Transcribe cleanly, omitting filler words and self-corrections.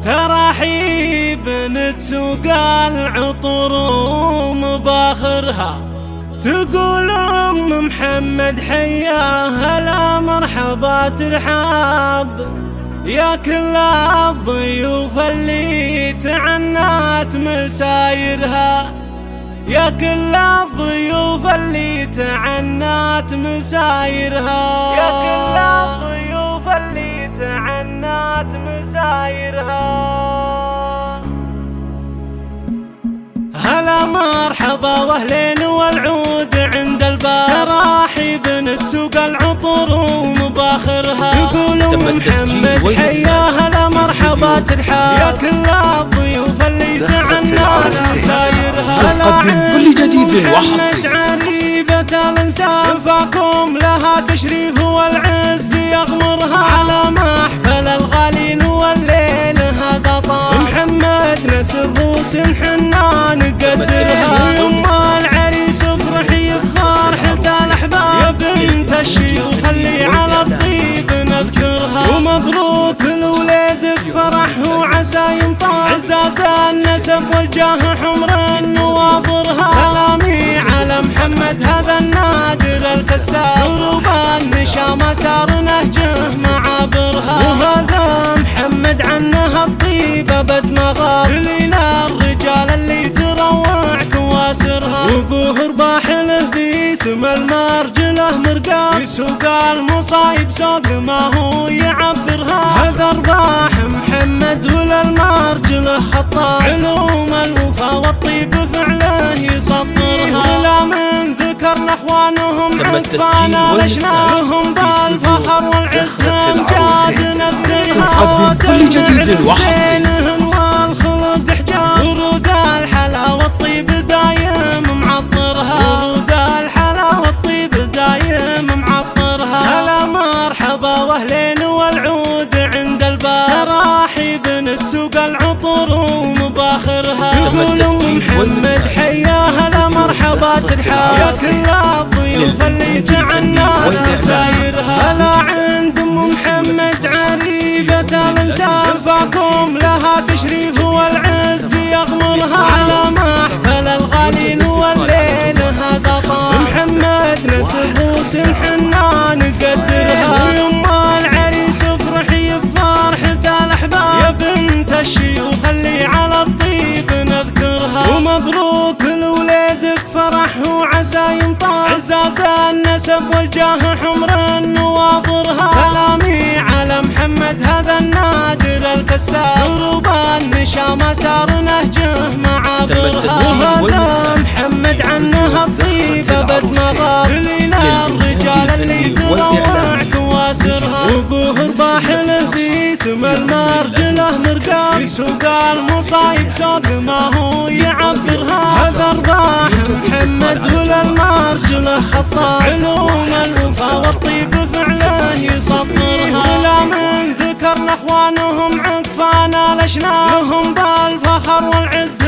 تراحيب نتسوق العطور ومباخرها، تقول أم محمد حياه هلا مرحبا ترحاب، يا كل الضيوف اللي تعنات مسايرها، يا كل الضيوف اللي تعنات مسايرها، يا كل الضيوف اللي تعنات مسايرها. هلا مرحبا واهلين والعود عند الباب، تراحيب نتسوق العطور ومباخرها، يقول محمد حياه هلا مرحبا ترحاب، يا كل الضيوف اللي تعنات مسايرها. نقدم كل جديد وحصري عريبة الانسان فاكم لها تشريف والعز يغمرها، على محفل الغالين والليل هذا طار، محمد نسر روس حنا نقدرها، يوم العريس افرحي بفرحة الاحباب، يا بنت الشيوخ اللي على الطيب نذكرها، ومبروك لولادك فرح وعسى يمطر، عزاز النسب والجاه حمر نواظرها، سلامي على محمد هذا النادر الكساب، دروب النشا مسار نهجه معابرها، وهذا محمد عنها الطيبة بد ما غاب، سليل الرجال اللي تروع كواسرها، وابوه رباح له في سما المرجله مرقاب، في سوق المصايب سوق ما هو يعبرها، هذا رباح محمد وللمرجله خطاب، علوم الوفا والطيب فعله يسطرها، ولا من ذكرنا اخوانهم عطفانا لشناهم بالفخر والعز امجاد نذكرها، نقدم كل جديد وحصري والخلق حجاب، ورود الحلا والطيب دايم معطرها، ورود الحلا والطيب دايم معطرها، هلا مرحبا واهلين والعود عند الباب، تراحيب نتسوق العطور ومباخرها، يقول محمد حياه هلا مرحبا ترحاب، يا كل الضيوف اللي تعنات مسايرها، هلا عند ام محمد عريبة الانسان فاكم لها تشريف والعز يغمرها، على محفل الغالين والليل هذا طار، محمد نسر روس حنا نقدرها، ويوم العريس افرحي بفرحة الاحباب، يا بنت الشيوخ اللي على الطيب نذكرها، ومبروك لولادك فرح وعسى يمطر، عزاز النسب والجاه حمر نواظرها، سلامي على محمد هذا النادر الكساب، دروب النشا مسار نهجه معابرها، وهذا محمد عنها الطيبة بد ما غاب، سليل الرجال اللي تروع كواسرها، وابوه رباح له في سما المرجله مرقاب، في سوق المصايب سوق ما هو يعبرها، هذا رباح محمد وللمرجله خطاب، علوم الوفا والطيب فعله يسطرها، ولا من ذكرنا اخوانهم عطفانا لشناهم بالفخر والعز